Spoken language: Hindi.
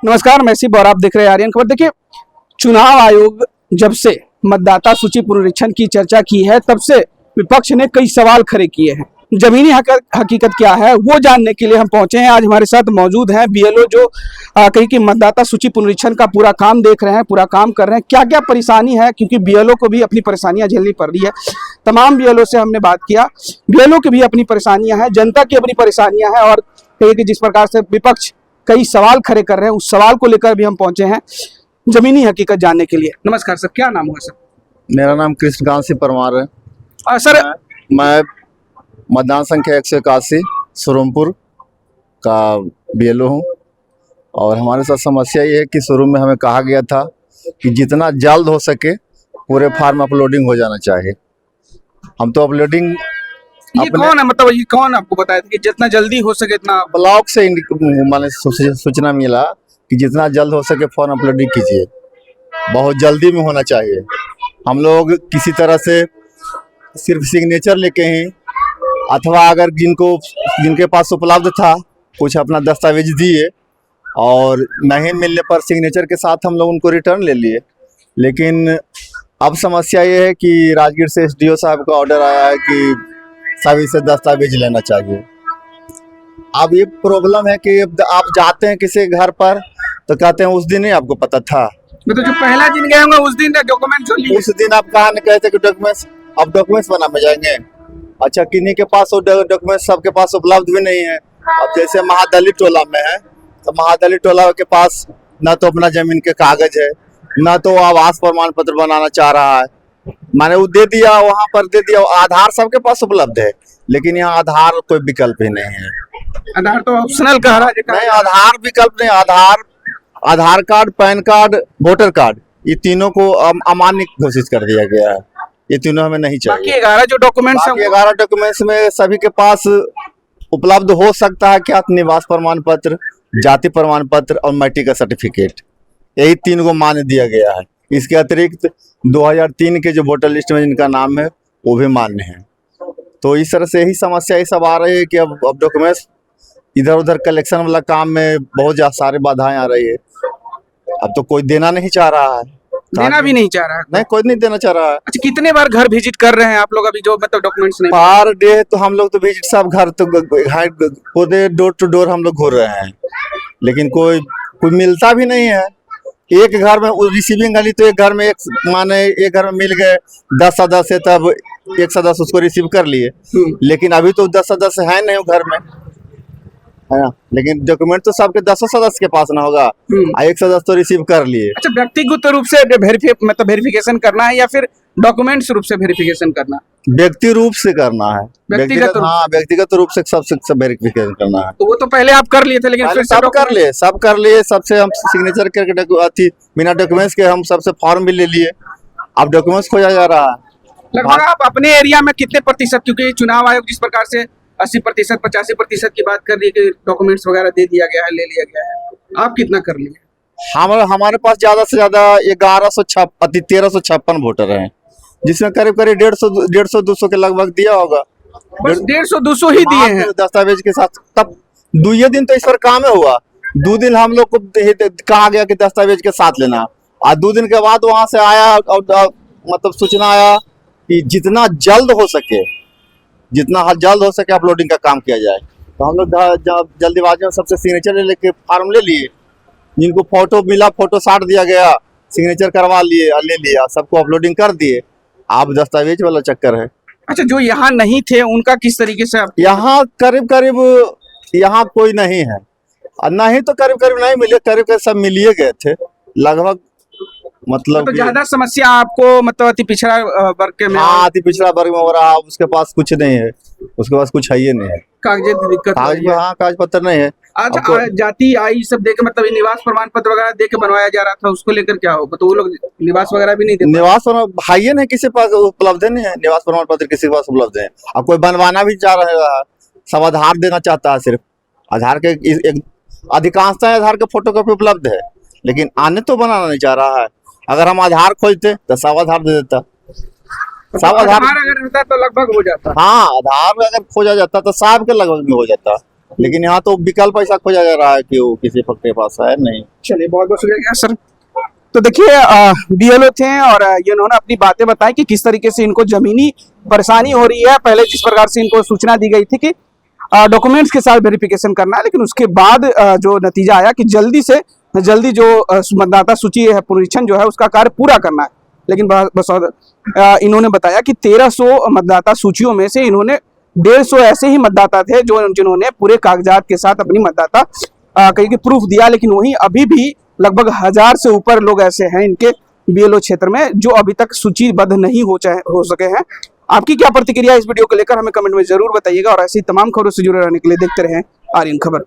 नमस्कार, मैं शिव और आप देख रहे हैं आर्यन खबर। देखिए, चुनाव आयोग जब से मतदाता सूची पुनरीक्षण की चर्चा की है तब से विपक्ष ने कई सवाल खड़े किए हैं। जमीनी हकीकत क्या है वो जानने के लिए हम पहुंचे हैं। आज हमारे साथ मौजूद हैं बीएलओ जो कहीं की मतदाता सूची पुनरीक्षण का पूरा काम देख रहे हैं, पूरा काम कर रहे हैं। क्या क्या परेशानी है, क्योंकि बीएलओ को भी अपनी परेशानियां झेलनी पड़ रही है। तमाम बीएलओ से हमने बात किया, बीएलओ की भी अपनी परेशानियां हैं, जनता की अपनी परेशानियां हैं और कहीं कि जिस प्रकार से विपक्ष कई सवाल खड़े कर रहे हैं, उस सवाल को लेकर भी हम पहुंचे हैं जमीनी हकीकत जानने के लिए। नमस्कार सर, क्या नाम हुआ सर? मेरा नाम कृष्णकांत सिंह परमार है। सर, मैं मतदान संख्या 181 सुरमपुर का बीएलओ हूँ और हमारे साथ समस्या ये है कि शुरू में हमें कहा गया था कि जितना जल्द हो सके पूरे फार्म अपलोडिंग हो जाना चाहिए। हम तो अपलोडिंग ये कौन है, मतलब ये कौन आपको बताया था कि जितना जल्दी हो सके इतना? ब्लॉक से माने सूचना मिला कि जितना जल्द हो सके फॉर्म अपलोडिंग कीजिए, बहुत जल्दी में होना चाहिए। हम लोग किसी तरह से सिर्फ सिग्नेचर लेके ही अथवा अगर जिनके पास उपलब्ध था कुछ अपना दस्तावेज दिए और नहीं मिलने पर सिग्नेचर के साथ हम लोग उनको रिटर्न ले लिए। लेकिन अब समस्या ये है कि राजगीर से एसडीओ साहब का ऑर्डर आया है कि सभी से दस्तावेज लेना चाहिए। अब ये प्रॉब्लम है कि आप जाते हैं किसी घर पर तो कहते हैं उस दिन ही आपको पता था, मतलब जो पहला दिन गए होंगे उस दिन डॉक्यूमेंट जो लिए, उस दिन आप कहा नहीं कहते कि डॉक्यूमेंट्स, अब डॉक्यूमेंट्स बनाने जाएंगे। अच्छा, किन्हीं के पास वो डॉक्यूमेंट्स सबके पास उपलब्ध भी नहीं है। अब जैसे महादलित टोला में है तो महादलित टोला के पास ना तो अपना जमीन के कागज है, ना तो आवास प्रमाण पत्र बनाना चाह रहा है। माने वो दे दिया, वहां पर दे दिया। आधार सबके पास उपलब्ध है लेकिन यहाँ आधार कोई विकल्प ही नहीं है। आधार तो ऑप्शनल कह रहा है। नहीं, आधार विकल्प नहीं। Aadhaar card, PAN card, voter card, ये तीनों को अमान्य घोषित कर दिया गया है। ये तीनों हमें नहीं चाहिए। बाकी 11 जो डॉक्यूमेंट्स हैं, 11 डॉक्यूमेंट्स में सभी के पास उपलब्ध हो सकता है क्या? निवास प्रमाण पत्र, जाति प्रमाण पत्र और मैट्रिक का सर्टिफिकेट, यही 3 को मान्य दिया गया है। इसके अतिरिक्त 2003 के जो वोटर लिस्ट में जिनका नाम है वो भी मान्य है। तो इस तरह से यही समस्या ये सब आ रही है कि अब डॉक्यूमेंट्स इधर उधर कलेक्शन वाला काम में बहुत सारे बाधाएं आ रही है। अब तो कोई देना नहीं चाह रहा है, देना भी नहीं चाह रहा है। नहीं, कोई नहीं देना चाह रहा है। अच्छा, कितने बार घर विजिट कर रहे हैं आप लोग अभी जो मतलब डॉक्यूमेंट्स नहीं? पर डे तो हम लोग तो विजिट सब घर तो खुद डोर टू डोर हम लोग घूर रहे हैं, लेकिन कोई मिलता भी नहीं है। एक घर में रिसीविंग वाली तो एक घर में एक घर में मिल गए 10 सदस्य, तब एक सदस्य उसको रिसीव कर लिए। लेकिन अभी तो 10 सदस्य है नहीं घर में, है ना। लेकिन डॉक्यूमेंट तो सबके 10 सदस्य के पास ना होगा, एक सदस्य तो रिसीव कर लिए। अच्छा, व्यक्तिगत रूप से वेरिफिकेशन करना है या फिर डॉक्यूमेंट्स रूप से वेरिफिकेशन करना? व्यक्ति रूप से करना है, व्यक्तिगत रूप से सबसे वेरिफिकेशन करना है। तो वो तो पहले आप कर लिए थे, लेकिन फिर सब कर लिए सबसे हम सिग्नेचर करके बिना डॉक्यूमेंट्स के हम सबसे फॉर्म भी ले लिए। अब डॉक्यूमेंट्स खोजा जा रहा है। लगभग आप अपने एरिया में कितने प्रतिशत, क्योंकि चुनाव आयोग जिस प्रकार से 80%, 85% की बात कर रही है कि डॉक्यूमेंट्स वगैरह दे दिया गया है, ले लिया गया है, आप कितना कर लिए? हमारे पास ज्यादा से ज्यादा 1356 वोटर हैं, जिसमें करीब 150-200 के लगभग दिया होगा। बस 150-200 ही दिए हैं दस्तावेज के साथ। तब 2 दिन तो इस पर काम है हुआ। 2 दिन हम लोग को कहा गया कि दस्तावेज के साथ लेना, और 2 दिन के बाद वहां से आया और मतलब सूचना आया कि जितना जल्द हो सके अपलोडिंग का काम किया जाए। तो हम लोग जल्दीबाजी में सबसे सिग्नेचर लेके फार्म ले लिए। जिनको फोटो मिला फोटो साट दिया गया, सिग्नेचर करवा लिए, ले लिया, सबको अपलोडिंग कर दिए। आप दस्तावेज वाला चक्कर है। अच्छा, जो यहाँ नहीं थे उनका किस तरीके से? यहाँ करीब यहाँ कोई नहीं है, नहीं तो करीब नहीं मिले, करीब सब मिलिए गए थे लगभग। मतलब तो ज्यादा समस्या आपको मतलब अति पिछड़ा वर्ग के में? हाँ, अति पिछड़ा वर्ग में हो रहा है। उसके पास कुछ नहीं है, उसके पास कुछ है ही नहीं है, कागज दिक्कत। कागज पत्र नहीं है। अच्छा, जाति आई सब देके मतलब निवास प्रमाण पत्र वगैरह देके बनवाया जा रहा था, उसको लेकर क्या होगा? तो वो लोग निवास वगैरह भी नहीं देते? निवास भाई नहीं, किसी पास उपलब्ध नहीं है निवास प्रमाण पत्र, किसी के पास उपलब्ध है। अब कोई बनवाना भी चाह रहा है, सब आधार देना चाहता है। सिर्फ आधार के अधिकांशतः आधार के फोटोकॉपी उपलब्ध है, लेकिन आने तो बनाना नहीं चाह रहा है। अगर हम आधार खोजते तो सब आधार दे देता, सब आधार अगर रहता तो लगभग हो जाता। हाँ, आधार अगर खोजा जाता तो सब के लगभग में हो जाता। लेकिन यहाँ तो विकल्प ऐसा खोजा जा रहा है कि वो किसी पक्ष के पास है नहीं। चलिए, बहुत बहुत शुक्रिया सर। तो देखिए, बीएलओ थे और ये उन्होंने अपनी बातें बताई कि किस तरीके से इनको जमीनी परेशानी हो रही है। पहले जिस प्रकार से इनको सूचना दी गई थी कि डॉक्यूमेंट्स के साथ वेरिफिकेशन करना है, लेकिन उसके बाद जो नतीजा आया कि जल्दी से जल्दी जो मतदाता सूची है पुनरीक्षण जो है उसका कार्य पूरा करना है। लेकिन बस इन्होंने बताया कि 1300 मतदाता सूचियों में से इन्होंने 150 ऐसे ही मतदाता थे जिन्होंने पूरे कागजात के साथ अपनी मतदाता कहीं के प्रूफ दिया, लेकिन वहीं अभी भी लगभग 1000 से ऊपर लोग ऐसे हैं इनके बीएलओ क्षेत्र में जो अभी तक सूचीबद्ध नहीं हो सके हैं। आपकी क्या प्रतिक्रिया इस वीडियो को लेकर हमें कमेंट में जरूर बताइएगा और ऐसी तमाम खबरों से जुड़े रहने के लिए देखते रहें आर्यन खबर।